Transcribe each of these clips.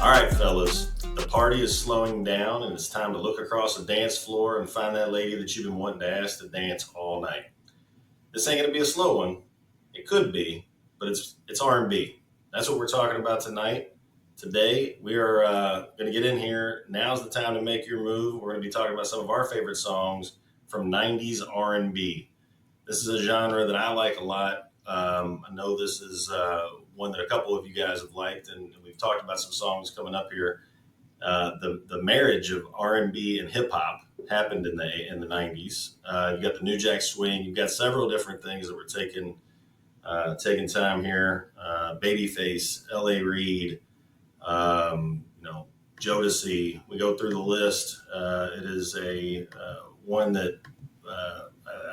All right, fellas, the party is slowing down and it's time to look across the dance floor and find that lady that you've been wanting to ask to dance all night. This ain't gonna be a slow one. It could be, but it's R&B. That's what we're talking about tonight. Today we are gonna get in here. Now's the time to make your move. We're gonna be talking about some of our favorite songs from '90s R&B. This is a genre that I like a lot. I know this is one that a couple of you guys have liked, and we've talked about some songs coming up here. The marriage of R&B and hip hop happened in the '90s. You've got the New Jack Swing. You've got several different things that were taking time here. Babyface, L.A. Reid, Jodeci. We go through the list. It is a one that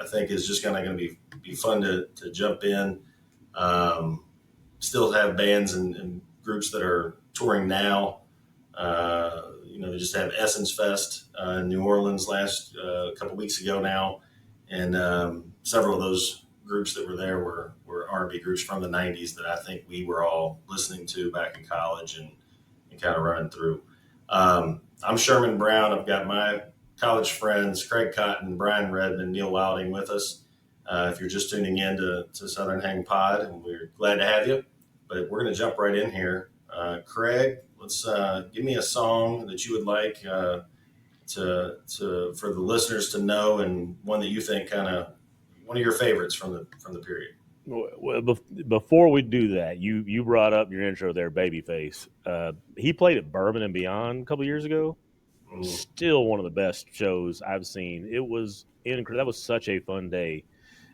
I think is just going to be fun to jump in. Still have bands and groups that are touring now. They just had Essence Fest in New Orleans last a couple weeks ago now, and several of those groups that were there were R&B groups from the '90s that I think we were all listening to back in college and kind of running through. I'm Sherman Brown. I've got my college friends Craig Cotton, Brian Redmond, Neil Wilding with us. If you're just tuning in to Southern Hang Pod, and we're glad to have you. But we're going to jump right in here. Craig, let's give me a song that you would like for the listeners to know, and one that you think kind of one of your favorites from the period. Well, before we do that, you brought up your intro there, Babyface. He played at Bourbon and Beyond a couple years ago. Still one of the best shows I've seen. It was incredible. That was such a fun day,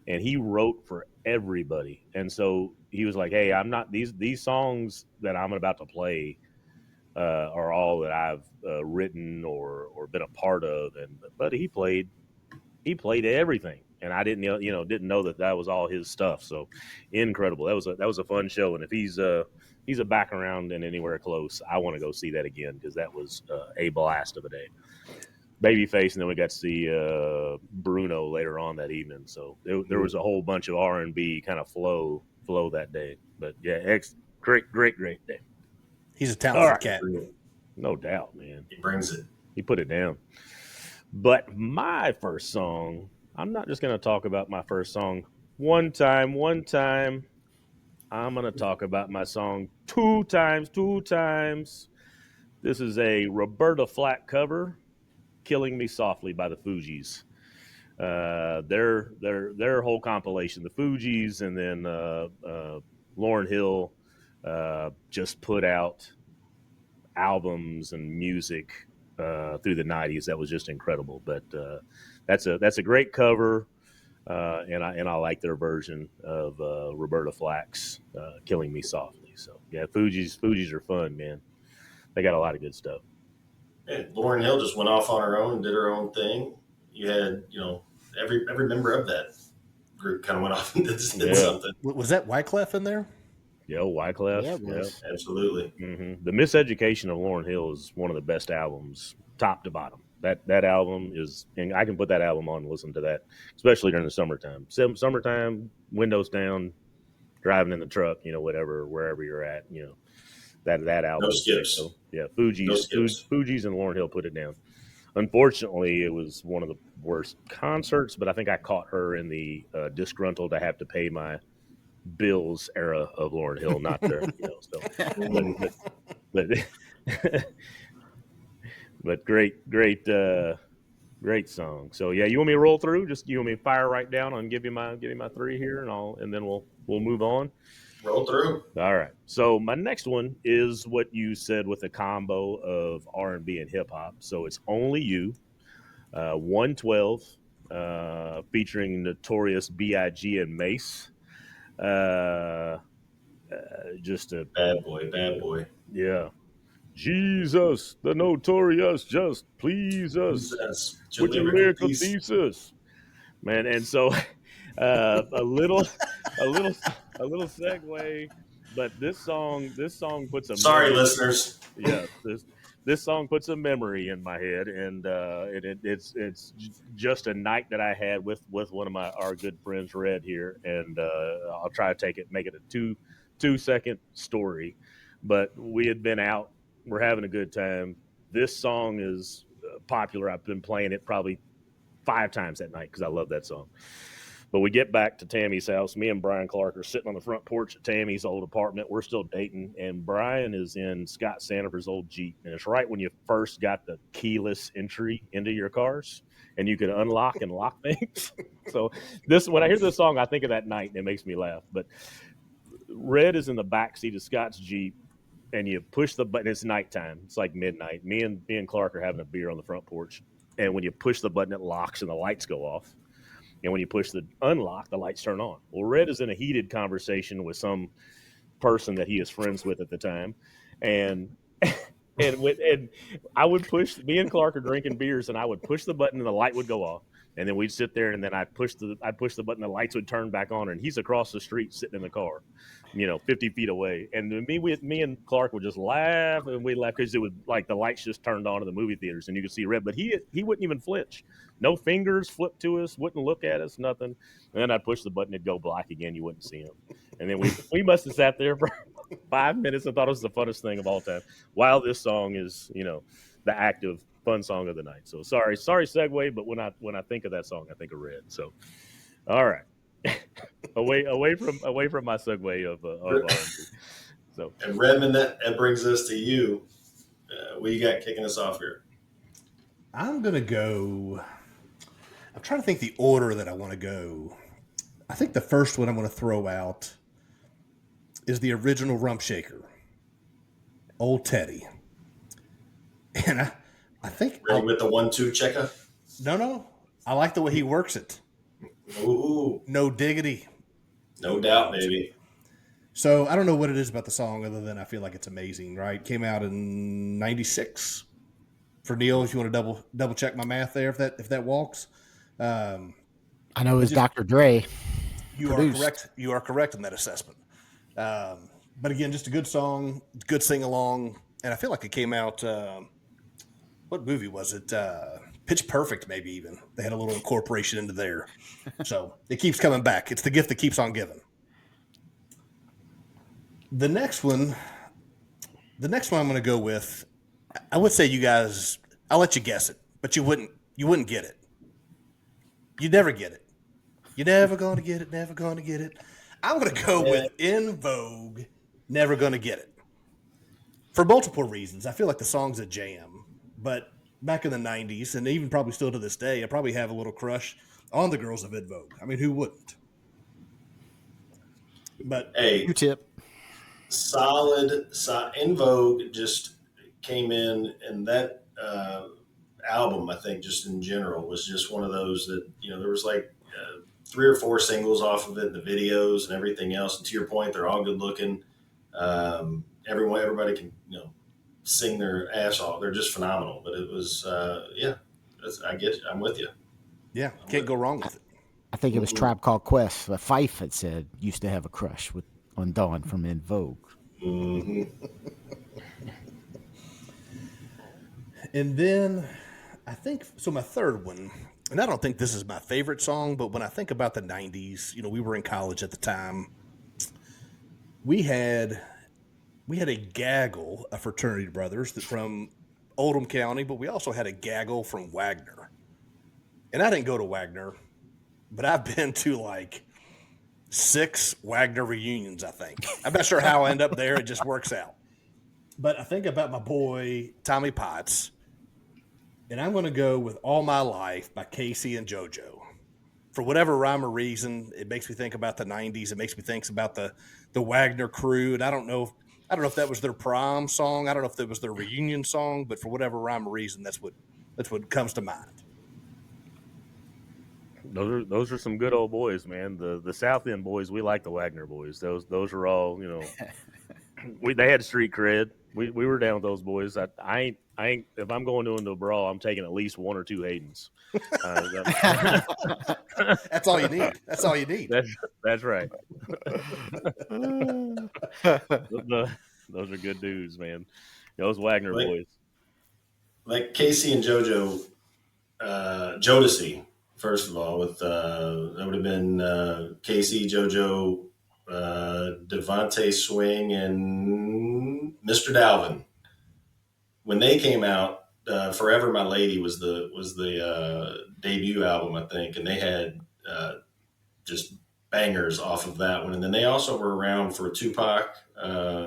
and he wrote for everybody. And so he was like, "Hey, I'm not these songs that I'm about to play are all that I've written or been a part of." But he played everything, and I didn't know that was all his stuff. So incredible. That was a fun show. And if he's a back around and anywhere close, I want to go see that again, because that was a blast of a day. Babyface, and then we got to see Bruno later on that evening. So there was a whole bunch of R&B kind of flow that day. But yeah, great day. He's a talented cat. No doubt, man. He brings it. He put it down. But my first song, I'm not just going to talk about my first song one time. I'm going to talk about my song two times. This is a Roberta Flack cover, "Killing Me Softly" by the Fugees. Their whole compilation, the Fugees, and then Lauryn Hill just put out albums and music through the '90s that was just incredible. But that's a great cover, and I like their version of Roberta Flack's "Killing Me Softly." So yeah, Fugees are fun, man. They got a lot of good stuff. And Lauryn Hill just went off on her own and did her own thing. You had, every member of that group kind of went off and did something. Was that Wyclef in there? Yeah, Wyclef. Yeah, absolutely. Mm-hmm. The Miseducation of Lauryn Hill is one of the best albums, top to bottom. That album is, and I can put that album on and listen to that, especially during the summertime. Summertime, windows down, driving in the truck, whatever, wherever you're at, that album. No skips. So, yeah, Fugees and Lauryn Hill put it down. Unfortunately, it was one of the worst concerts, but I think I caught her in the disgruntled, I have to pay my bills era of Lauryn Hill, not the, but great song. So yeah, you want me to roll through? Just you want me to fire right down and give you my three here, and then we'll move on. Roll through. All right. So my next one is what you said, with a combo of R&B and hip hop. So it's Only You, 112, featuring Notorious B.I.G. and Mace. Just a bad boy. Yeah. Jesus, the Notorious, just please us with your lyrical thesis, man. And so a little segue, but this song puts a listeners. Yeah, this song puts a memory in my head, and it's just a night that I had with one of our good friends, Red, here, and I'll try to make it a two second story, but we had been out We're having a good time. This song is popular. I've been playing it probably 5 times that night because I love that song. But we get back to Tammy's house. Me and Brian Clark are sitting on the front porch at Tammy's old apartment. We're still dating, and Brian is in Scott Sandifer's old Jeep. And it's right when you first got the keyless entry into your cars, and you could unlock and lock things. So when I hear this song, I think of that night, and it makes me laugh. But Red is in the back seat of Scott's Jeep, and you push the button. It's nighttime. It's like midnight. Me and Clark are having a beer on the front porch, and when you push the button, it locks and the lights go off. And when you push the unlock, the lights turn on. Well, Red is in a heated conversation with some person that he is friends with at the time, and and I would push. Me and Clark are drinking beers, and I would push the button, and the light would go off. And then we'd sit there, and then I'd push the button, the lights would turn back on, and he's across the street sitting in the car, 50 feet away. And me and Clark would just laugh, and we'd laugh because it was like the lights just turned on in the movie theaters, and you could see Red, but he wouldn't even flinch. No fingers flipped to us, wouldn't look at us, nothing. And then I'd push the button, it'd go black again, you wouldn't see him. And then we must have sat there for 5 minutes and thought it was the funnest thing of all time. While this song is, the active fun song of the night. So sorry segue, but when I think of that song, I think of Red. So all right. away from my segue of R&B. So and Redmond, that brings us to you. What you got kicking us off here? I'm gonna go. I'm trying to think the order that I want to go. I think the first one I'm going to throw out is the original Rump Shaker, Old Teddy, and I think Ready with the 1-2 checker? No, I like the way he works it. Ooh, no diggity, no doubt, baby. So I don't know what it is about the song other than I feel like it's amazing. Right? Came out in '96. For Neil, if you want to double check my math there, if that walks. I know it's Dr. Dre. You produced. are correct. You are correct in that assessment. But again, just a good song, good sing along, and I feel like it came out. What movie was it? Pitch Perfect, maybe even. They had a little incorporation into there, so it keeps coming back. It's the gift that keeps on giving. The next one I'm going to go with. I would say you guys. I'll let you guess it, but you wouldn't get it. You'd never get it. You're never going to get it, never going to get it. I'm going to go with In Vogue, Never Gonna Get It. For multiple reasons. I feel like the song's a jam, but back in the 90s, and even probably still to this day, I probably have a little crush on the girls of In Vogue. I mean, who wouldn't? But hey, Q-tip. Solid. In Vogue just came in, and that album, I think, just in general, was just one of those that, there was like 3 or 4 singles off of it, the videos and everything else. And to your point, they're all good looking. Everybody can, sing their ass off. They're just phenomenal. But it was, I get it. I'm with you. yeah, can't go wrong with it. I think it was Tribe Called Quest. Fife had said used to have a crush on Dawn from In Vogue. Mm-hmm. And then I think, so my third one, and I don't think this is my favorite song, but when I think about the 90s, we were in college at the time. We had a gaggle of fraternity brothers from Oldham County, but we also had a gaggle from Wagner. And I didn't go to Wagner, but I've been to like 6 Wagner reunions, I think. I'm not sure how I end up there. It just works out. But I think about my boy, Tommy Potts, and I'm going to go with All My Life by Casey and JoJo. For whatever rhyme or reason, it makes me think about the 90s. It makes me think about the Wagner crew. And I don't know if that was their prom song. I don't know if that was their reunion song, but for whatever rhyme or reason, that's what comes to mind. Those are some good old boys, man. The South End boys, we like the Wagner boys. Those are all, they had street cred. We were down with those boys. I ain't if I'm going into a brawl, I'm taking at least 1 or 2 Haydens. That's all you need. That's all you need. That's right. Those are good dudes, man. Those Wagner boys. Like Casey and JoJo, Jodeci, first of all, with that would have been Casey, JoJo, Devontae Swing, and Mr. Dalvin. when they came out, "Forever My Lady" was the debut album, I think, and they had just bangers off of that one. And then they also were around for Tupac.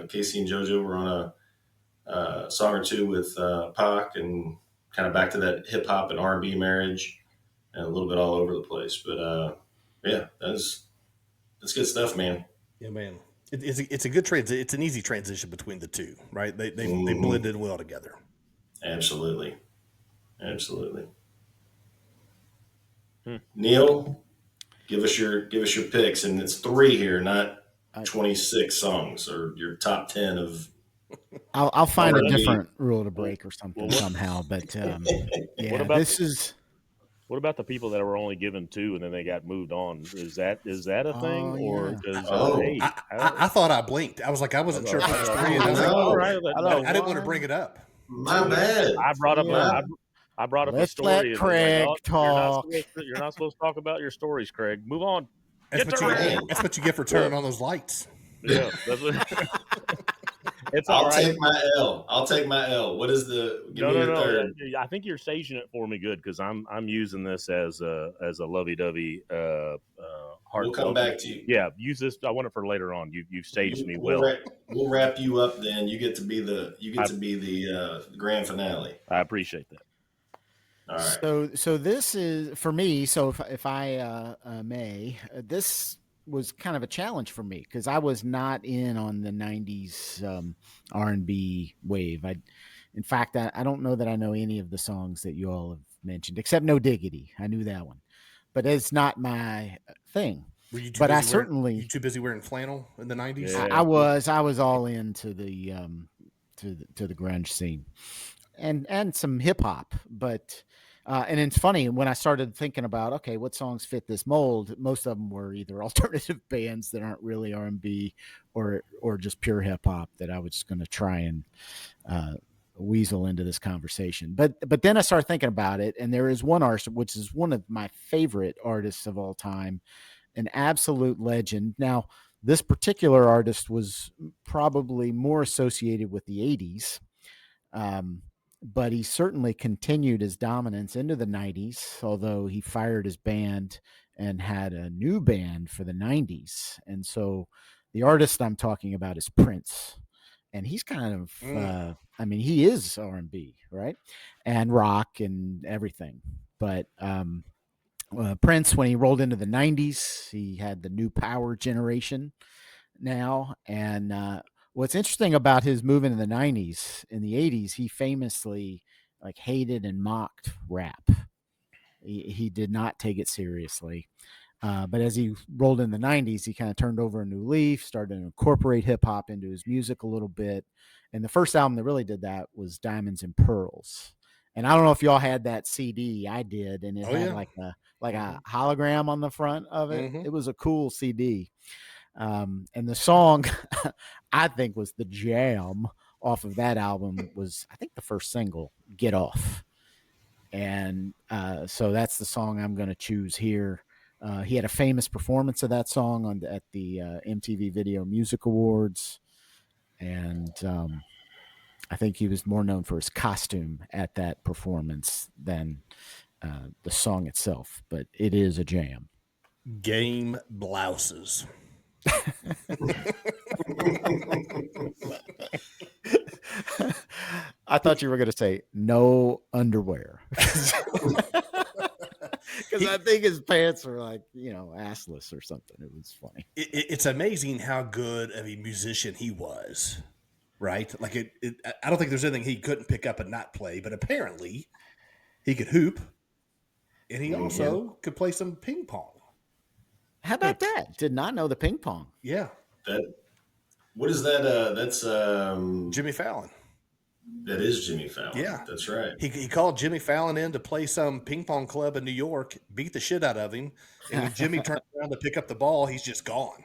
Casey and JoJo were on a song or two with Pac, and kind of back to that hip hop and R&B marriage, and a little bit all over the place. But yeah, that's good stuff, man. Yeah, man. It's a good it's an easy transition between the two, right? They Mhm. blend in well together. Absolutely, absolutely. Hmm. Neil, give us your picks, and it's three here, not I, 26 songs or your top 10 of I'll find a R&B. different rule to Well, break or something what somehow. But what yeah, about this is. what about the people that were only given two and then they got moved on? Is that a thing, Oh or yeah. because Oh, hey, I thought I blinked. I was like, I I wasn't sure if it was thought, three, and I oh was like, all no, right, I know I didn't want to bring one, it up. my two. bad. I brought up Yeah. I brought up a Let's let story, and they're like, "Oh, Craig talk. you're not supposed to talk about your stories, Craig. Move on. That's Get to what you reading." Man, that's what you get for turning on those lights. Yeah, that's what, it's all I'll right. take my L. I'll take my L. What is the? Give No, me no, your no. third. I think you're staging it for me good because I'm using this as a lovey dovey, We'll come heartfelt. back to you. Yeah, use this. I want it for later on. You staged me We'll well. wrap you up. Then you get to be I the grand finale. I appreciate that. All right. So this is for me. So if I may, this was kind of a challenge for me because I was not in on the '90s R&B wave. In fact, I don't know that I know any of the songs that you all have mentioned except "No Diggity." I knew that one, but it's not my thing. Were you too But I busy wearing certainly flannel in the 90s? Yeah, I was all into the to the grunge scene and some hip hop, but and it's funny when I started thinking about okay, what songs fit this mold. Most of them were either alternative bands that aren't really R&B or just pure hip hop that I was just going to try and uh, weasel into this conversation. But then I started thinking about it, and there is one artist which is one of my favorite artists of all time, an absolute legend. Now, this particular artist was probably more associated with the 80s, um, but he certainly continued his dominance into the 90s, although he fired his band and had a new band for the 90s. And so the artist I'm talking about is Prince. And he's kind of, I mean, he is R&B, right? And rock and everything. But Prince, when he rolled into the 90s, he had the new power generation now. And what's interesting about his move into the 90s, in the 80s, he famously like hated and mocked rap. He did not take it seriously. But as he rolled in the 90s, he kind of turned over a new leaf, started to incorporate hip hop into his music a little bit. And the first album that really did that was Diamonds and Pearls. And I don't know if y'all had that CD. I did, and it Oh had yeah. like a hologram on the front of it. Mm-hmm. It was a cool CD. And the song I think was the jam off of that album was I think the first single, "Get Off," and so that's the song I'm going to choose here. He had a famous performance of that song at the MTV Video Music Awards, and I think he was more known for his costume at that performance than the song itself. But it is a jam. Game blouses. I thought you were going to say no underwear. Because I think his pants were like, assless or something. It was funny. It's amazing how good of a musician he was, right? Like I don't think there's anything he couldn't pick up and not play, but apparently he could hoop, and he also could play some ping pong. How about that? Did not know the ping pong. Yeah, What is that? That's Jimmy Fallon. that is Jimmy Fallon. Yeah. That's right. He called Jimmy Fallon in to play some ping pong club in New York, beat the shit out of him, and when Jimmy turned around to pick up the ball, he's just gone.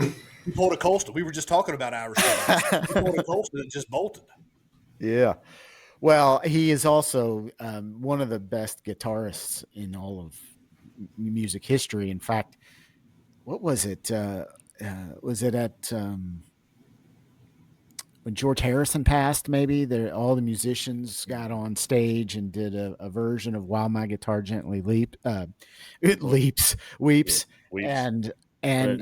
He pulled a Colston. We were just talking about Irish guys. He pulled a Colston and just bolted. Yeah. Well, he is also one of the best guitarists in all of music history. In fact, what was it? Was it at when George Harrison passed, maybe all the musicians got on stage and did a version of "While My Guitar Gently Weeps," Weeps. and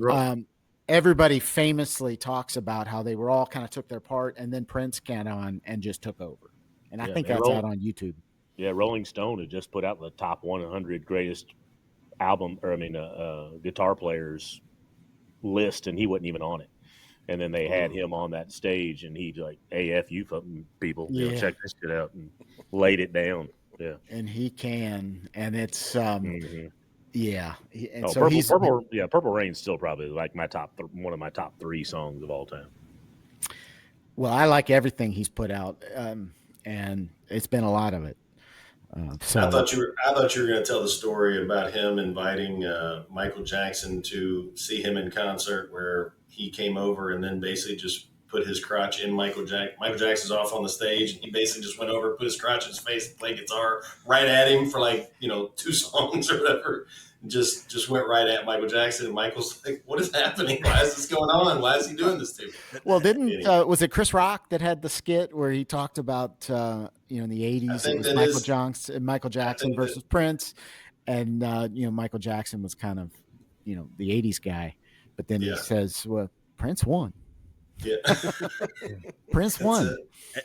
Right. everybody famously talks about how they were all kind of took their part, and then Prince got on and just took over. And I think that's out on YouTube. Yeah, Rolling Stone had just put out the top 100 greatest guitar players list, and he wasn't even on it. And then they had him on that stage, and he's like, "Hey, F you fucking people, check this shit out," and laid it down. Yeah, and he can, and it's yeah. And so Purple Rain's still probably like one of my top 3 songs of all time. Well, I like everything he's put out, and it's been a lot of it. So I thought you were going to tell the story about him inviting Michael Jackson to see him in concert, where he came over and then basically just put his crotch in Michael Jackson. Michael Jackson's off on the stage, and he basically just went over, put his crotch in his face, and played guitar right at him for 2 songs or whatever. Just went right at Michael Jackson, and Michael's like, "What is happening? Why is this going on? Why is he doing this to me?" Well, was it Chris Rock that had the skit where he talked about in the 80s it was Michael Jackson versus Prince, and Michael Jackson was kind of the 80s guy, but then he says, "Well, Prince won." Yeah, Prince won.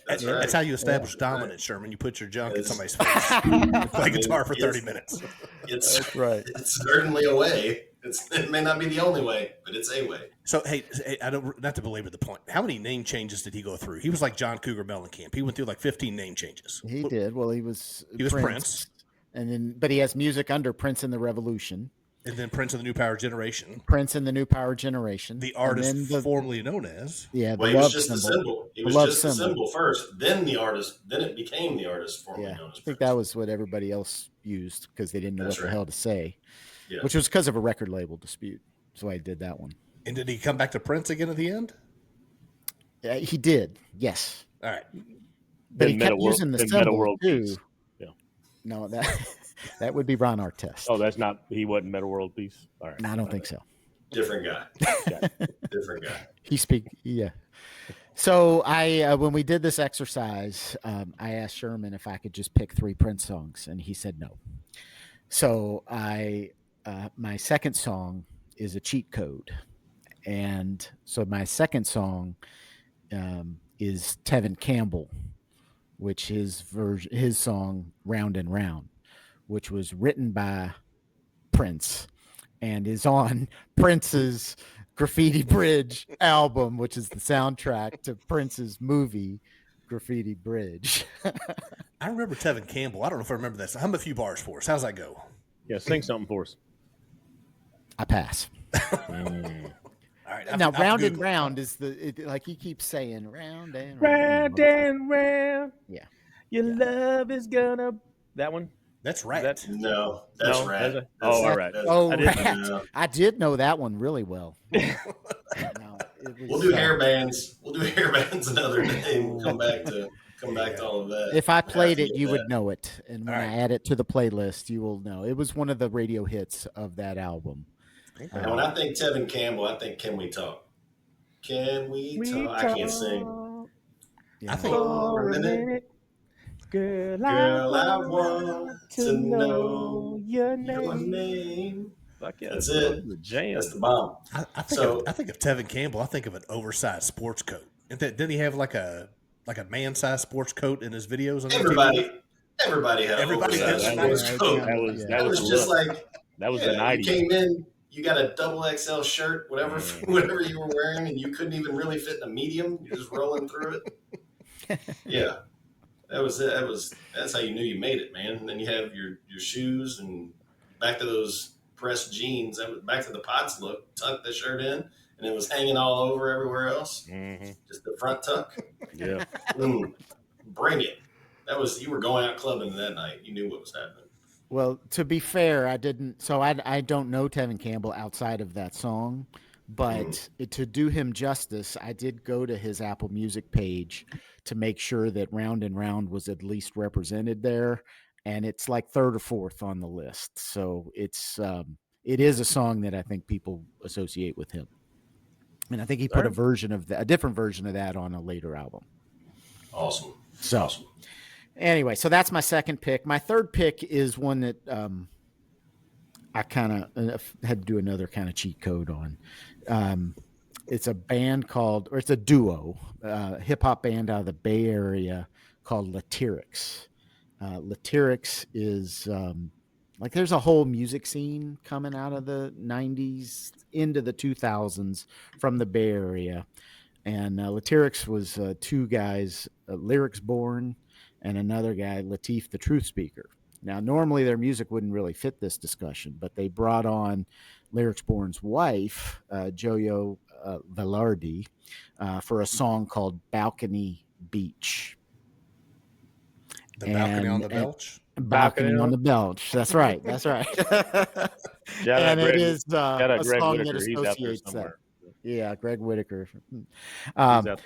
That's right. That's how you establish dominance, Sherman. You put your junk in somebody's face and play guitar for 30 minutes. That's right. It's certainly a way. It may not be the only way, but it's a way. So, hey, I don't, not to belabor the point. How many name changes did he go through? He was like John Cougar Mellencamp. He went through like 15 name changes. He did. Well, he was Prince. But he has music under Prince and the Revolution. And then Prince and the New Power Generation. Prince and the New Power Generation. The artist formerly known as. Yeah, he was just the symbol. He was just the symbol first. Then the artist. Then it became the artist formerly known as. I think that was what everybody else used because they didn't know what the hell to say. Yeah. Which was because of a record label dispute. That's why I did that one. And did he come back to Prince again at the end? He did. Yes. All right. But he kept using the symbol too. Yeah. No, that would be Ron Artest. Oh, that's not. He wasn't Meta World Peace. All right. No, I don't think so. Different guy. Different guy. Yeah. So when we did this exercise, I asked Sherman if I could just pick 3 Prince songs, and he said no. So my second song is a cheat code, and so my second song is Tevin Campbell, which his song "Round and Round," which was written by Prince and is on Prince's Graffiti Bridge album, which is the soundtrack to Prince's movie Graffiti Bridge. I remember Tevin Campbell. I don't know if I remember that. So hum a few bars for us. How's that go? Yeah, sing something for us. I pass. All right. Now, round and round is like he keeps saying, round and round. Round and round. Yeah. Your love is gonna. That one? That's right. No, that's right. All right. I did know that one really well. We'll do hair bands. We'll do hair bands another day. We'll come back to all of that. If I played it, you would know it. And when I add it to the playlist, you will know. It was one of the radio hits of that album. When I think Tevin Campbell, I think Can We Talk? Can we talk? I can't sing. Yeah. I think for a minute. Girl, I want to know your name. Fuck yeah, that's it. That's the bomb. I think of Tevin Campbell. I think of an oversized sports coat. Didn't he have like a man-sized sports coat in his videos? On everybody had an oversized sports coat. That was just like that was the 90s. You came in, you got a double XL shirt, whatever you were wearing, and you couldn't even really fit in a medium. You're just rolling through it. Yeah. That was it. That's how you knew you made it, man. And then you have your shoes and back to those pressed jeans. That was back to the Potts look. Tuck the shirt in, and it was hanging all over everywhere else. Mm-hmm. Just the front tuck. Yeah. Bring it. You were going out clubbing that night. You knew what was happening. Well, to be fair, I didn't. So I don't know Tevin Campbell outside of that song. But to do him justice, I did go to his Apple Music page to make sure that Round and Round was at least represented there. And it's like 3rd or 4th on the list. So it is a song that I think people associate with him. And I think he put a different version of that on a later album. Awesome. So Awesome. anyway, so that's my second pick. My third pick is one that I kind of had to do another kind of cheat code on. It's a band called, or it's a duo, hip hop band out of the Bay Area called Latyrix. Latyrix is like there's a whole music scene coming out of the 90s into the 2000s from the Bay Area. And Latyrix was two guys, Lyrics Born and another guy, Latif the Truth Speaker. Now, normally their music wouldn't really fit this discussion, but they brought on Lyrics Born's wife, Joyo Velarde, for a song called Balcony Beach. The balcony on the belch. Balcony on the Belch. That's right. That's right. And it is a Greg song Whitaker. that He's out there associates that. somewhere. Yeah, Greg Whitaker. He's out there.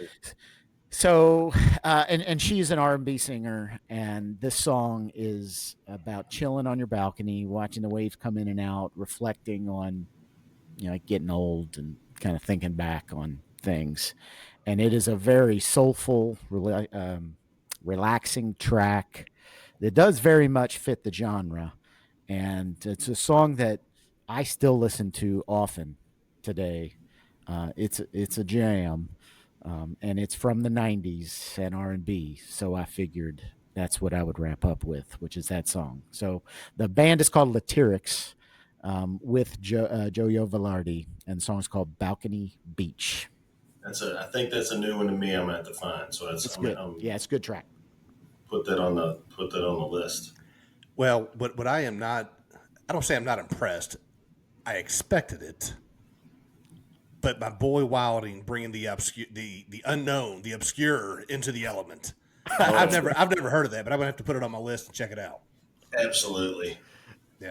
So, and she's an R&B singer, and this song is about chilling on your balcony, watching the waves come in and out, reflecting on, getting old and kind of thinking back on things. And it is a very soulful, relaxing track that does very much fit the genre. And it's a song that I still listen to often today. It's a jam. And it's from the 90s and R&B. So I figured that's what I would wrap up with, which is that song. So the band is called Latyrix with Joyo Velarde, and the song is called Balcony Beach. I think that's a new one to me. I'm gonna have to find. So It's good. It's a good track. Put that on the list. Well, what I am not, I don't say I'm not impressed. I expected it. But my boy Wilding bringing the unknown, the obscure into the element. I've never heard of that, but I'm gonna have to put it on my list and check it out. Absolutely.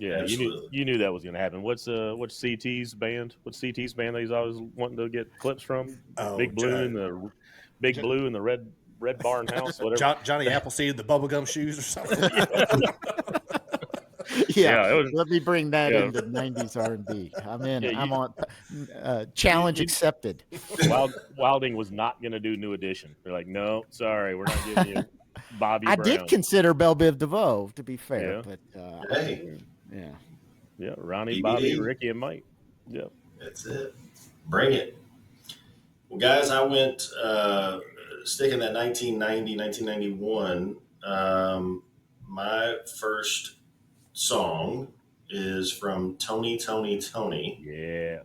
Yeah, absolutely. You knew that was going to happen. What's CT's band? What's CT's band that he's always wanting to get clips from? Big Blue and the red barn house, whatever. Johnny Appleseed, the bubblegum shoes or something. Let me bring that into 90s R&B. I'm in. I'm on. Challenge accepted. Wilding was not going to do New Edition. They're like, no, sorry, we're not giving you Bobby I Brown. did consider Belle Biv DeVoe, to be fair, but Ronnie, BBD. Bobby, Ricky, and Mike. Yeah, that's it. Bring it. Well, guys, I went sticking that 1990, 1991. My first song is from Tony. Yeah.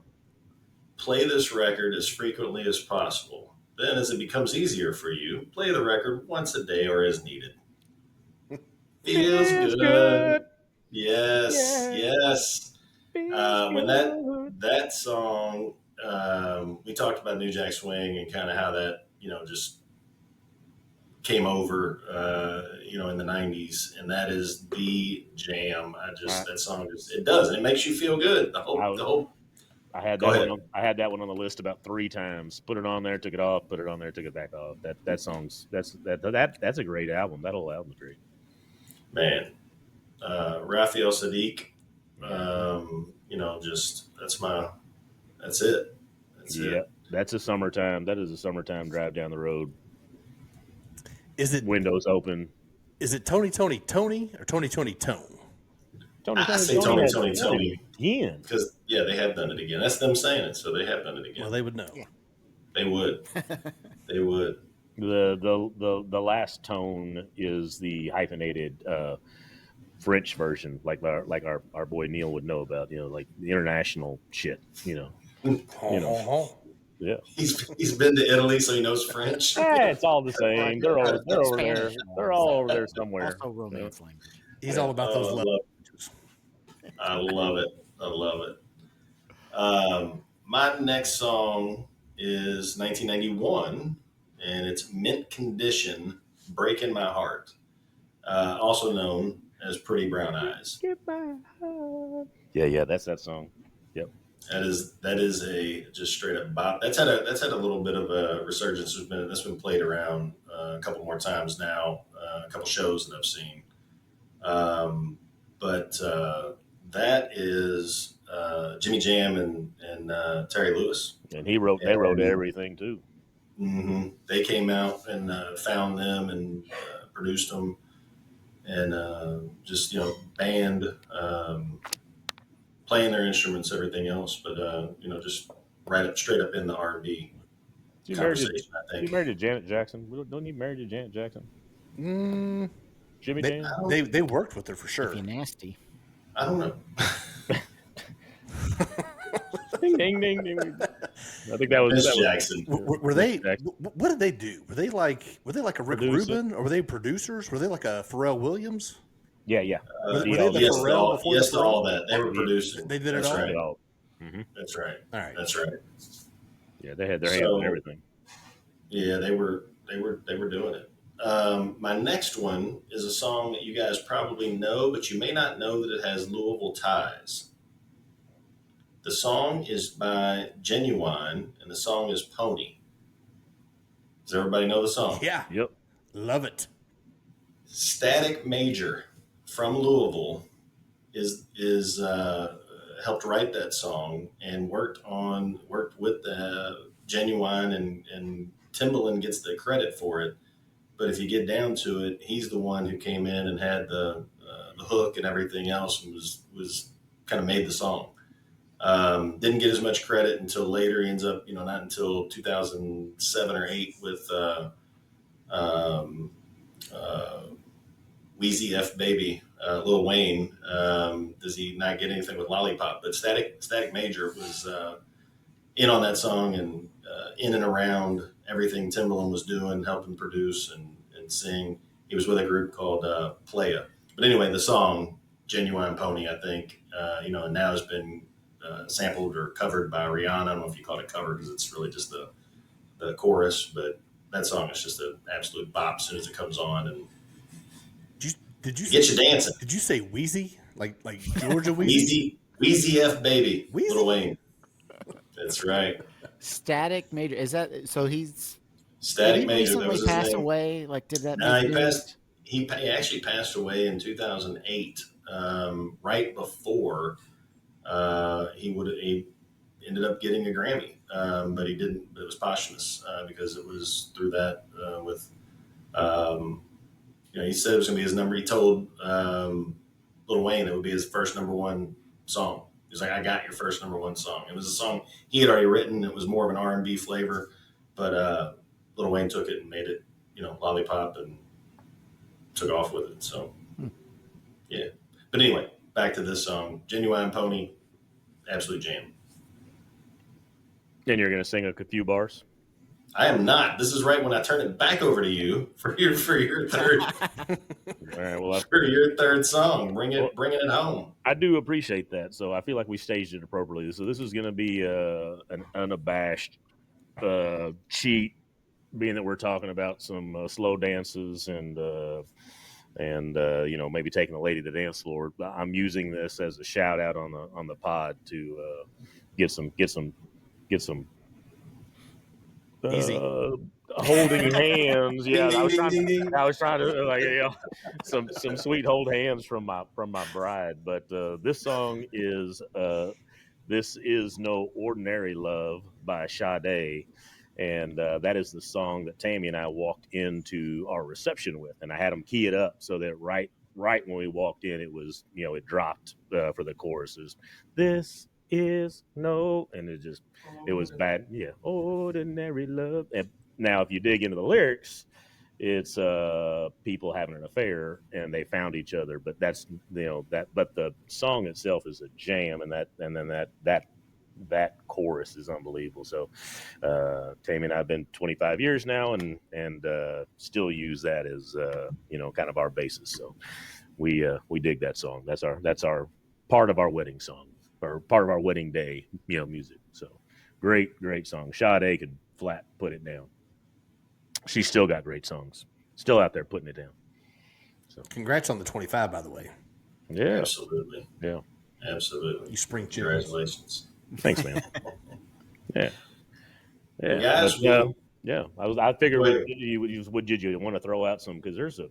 Play this record as frequently as possible. Then, as it becomes easier for you, play the record once a day or as needed. Feels good. Yes. When that song, we talked about New Jack Swing and kind of how that, just came over, in the 90s, and that is the jam. That song it makes you feel good. I had that one on the list about 3 times. Put it on there, took it off. Put it on there, took it back off. That's a great album. That whole album's great. Man, Raphael Sadiq. That's it. That's a summertime. That is a summertime drive down the road. Is it windows open? Is it Tony or Tony Tone? I say Tony again. Because they have done it again. That's them saying it, so they have done it again. Well, they would know. Yeah. They would. They would. The last tone is the hyphenated French version, like our boy Neil would know about. Like the international shit. Yeah. He's been to Italy, so he knows French. It's all the same. They're over there. They're all over there somewhere. Also romance language. He's all about those levels. I love it. My next song is 1991, and it's Mint Condition, Breaking My Heart, also known as Pretty Brown Eyes. Yeah, that's that song. Yep. That is a just straight up bop. That's had a little bit of a resurgence. That's been played around a couple more times now. A couple shows that I've seen. But that is Jimmy Jam and Terry Lewis. And they wrote everything too. Mm-hmm. They came out and found them and produced them, and just band, playing their instruments, everything else, but just straight up in the R&B conversation. I He think married to Janet Jackson. Don't he marry to Janet Jackson? Mm, Jimmy Jam. they worked with her for If sure. you're nasty. I don't know. Ding ding ding ding. I think that was Jackson. Were they? What did they do? Were they like a Rick Producer. Rubin, or were they producers? Were they like a Pharrell Williams? Yeah. Were they the yes, Pharrell before yes the to Pharrell? all that. They were producing. They did it That's all? right. Mm-hmm. That's right. All right. That's right. Yeah, they had their hands on everything. Yeah, they were doing it. My next one is a song that you guys probably know, but you may not know that it has Louisville ties. The song is by Genuine, and the song is Pony. Does everybody know the song? Yeah. Yep. Love it. Static Major from Louisville is helped write that song and worked with Genuine, and Timbaland gets the credit for it. But if you get down to it, he's the one who came in and had the hook and everything else, and was kind of made the song. Didn't get as much credit until later. He ends up, not until 2007 or 8 with Wheezy F Baby, Lil Wayne. Does he not get anything with Lollipop? But Static Major was in on that song, and in and around everything Timbaland was doing, helping produce and sing. He was with a group called Playa. But anyway, the song Genuine Pony, I think, and now has been sampled or covered by Rihanna. I don't know if you call it cover because it's really just the chorus, but that song is just an absolute bop as soon as it comes on, and Did you get you dancing. Did you say Wheezy? Like Georgia Wheezy? Wheezy F Baby, Wheezy? Lil Wayne. That's right. Static Major. Is that so? Static did he Major. recently pass away? Like, did that? No, make news? He actually passed away in 2008, right before he ended up getting a Grammy, but he didn't. It was posthumous because it was through that with. He said it was going to be his number. He told Lil Wayne it would be his first number one song. He was like, "I got your first number one song." It was a song he had already written. It was more of an R&B flavor, but Lil Wayne took it and made it, Lollipop, and took off with it. So, yeah. But anyway, back to this song, Genuine Pony, absolute jam. And you're going to sing a few bars? I am not. This is right when I turn it back over to you for your third. All right. Well, for your third song, bringing it home. I do appreciate that. So I feel like we staged it appropriately. So this is going to be an unabashed cheat, being that we're talking about some slow dances and maybe taking a lady to the dance floor. I'm using this as a shout out on the pod to get some Easy. holding hands. Yeah, Ding, I was ding, trying to some sweet hold hands from my bride. But this song is "This Is No Ordinary Love" by Sade. And that is the song that Tammy and I walked into our reception with, and I had them key it up so that right when we walked in, it was it dropped for the choruses. This is no, and it was bad. Yeah, ordinary love. And now, if you dig into the lyrics, it's people having an affair and they found each other. But that's but the song itself is a jam, and that chorus is unbelievable. So Tammy and I have been 25 years now, and still use that as kind of our basis. So we dig that song. That's our part of our wedding song, or part of our wedding day music. So great song. Sade could flat put it down. She's still got great songs, still out there putting it down. So congrats on the 25, by the way. Yeah, absolutely. Yeah, absolutely. You spring chickens. Congratulations. Thanks, man. Yeah. Guys, I figured, did you want to throw out some, because there's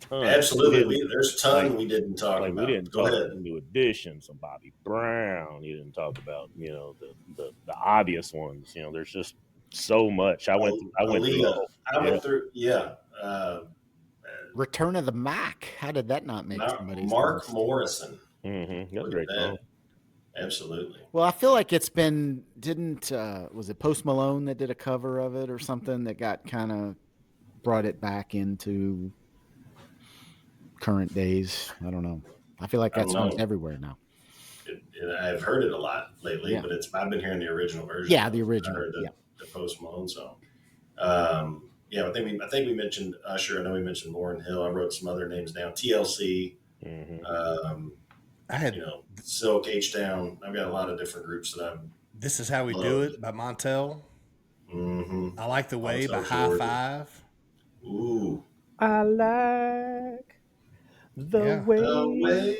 Tons. Absolutely. There's a ton we didn't talk Like about. we didn't Go talk ahead. about New Edition, some Bobby Brown. You didn't talk about, the obvious ones. There's just so much. I went through Aaliyah. all. I went through, Return of the Mac. How did that not make somebody's Mark list? Morrison. Mm-hmm. That's Look great at song. that. Absolutely. Well, I feel like it's been was it Post Malone that did a cover of it or something that got kind of brought it back into current days? I don't know. I feel like that song's everywhere now. I've heard it a lot lately, Yeah. but I've been hearing the original version. Yeah, the original. I heard Yeah. the Post Malone song. I think we mentioned Usher. I know we mentioned Lauryn Hill. I wrote some other names down. TLC. Mm-hmm. I had Silk, H-Town. I've got a lot of different groups that I'm. This Is How We Do It by Montel. Mm-hmm. I Like the Way by Montel High Jordan. Five. Ooh. I like the way.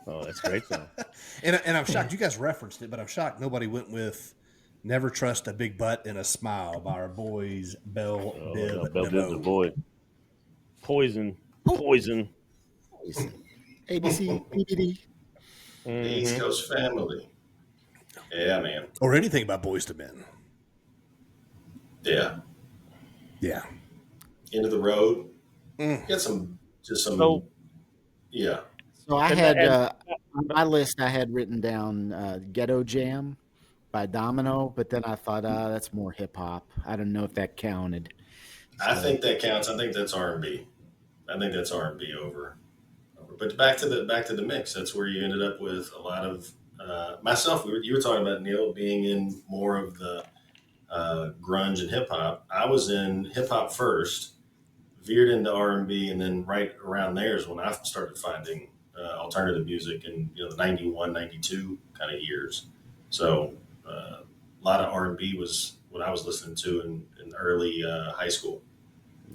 Oh, that's a great song. And I'm shocked. You guys referenced it, but I'm shocked nobody went with Never Trust a Big Butt in a Smile by our boys Bell Biv DeVoe. DeVoe. Poison. ABC, PBD. The East Coast Family. Yeah, man. Or anything by Boys to Men. Yeah. Yeah. End of the Road. Get some. Yeah. So I had on my list. I had written down "Ghetto Jam" by Domino, but then I thought, that's more hip hop. I don't know if that counted. I think that counts. I think that's R&B. I think that's R&B over. But back to the mix. That's where you ended up with a lot of myself. You were talking about Neil being in more of the grunge and hip hop. I was in hip hop first, veered into R&B, and then right around there is when I started finding alternative music in the 91, 92 kind of years. So a lot of R&B was what I was listening to in early high school.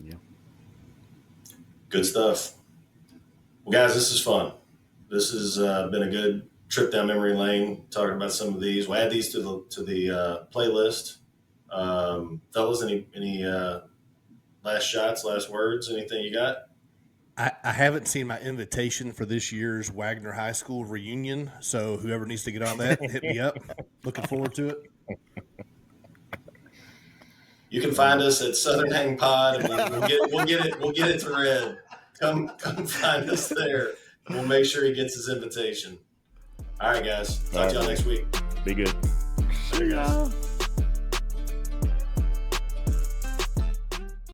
Yeah. Good stuff. Well, guys, this is fun. This has been a good trip down memory lane, talking about some of these. We'll add these to the playlist. Fellas, any last shots, last words, anything you got? I haven't seen my invitation for this year's Wagner High School reunion, so whoever needs to get on that, hit me up. Looking forward to it. You can find us at Southern Hang Pod, and we'll get it to Red. Come find us there. We'll make sure he gets his invitation. All right, guys. Talk to y'all next week. Be good. Later, guys.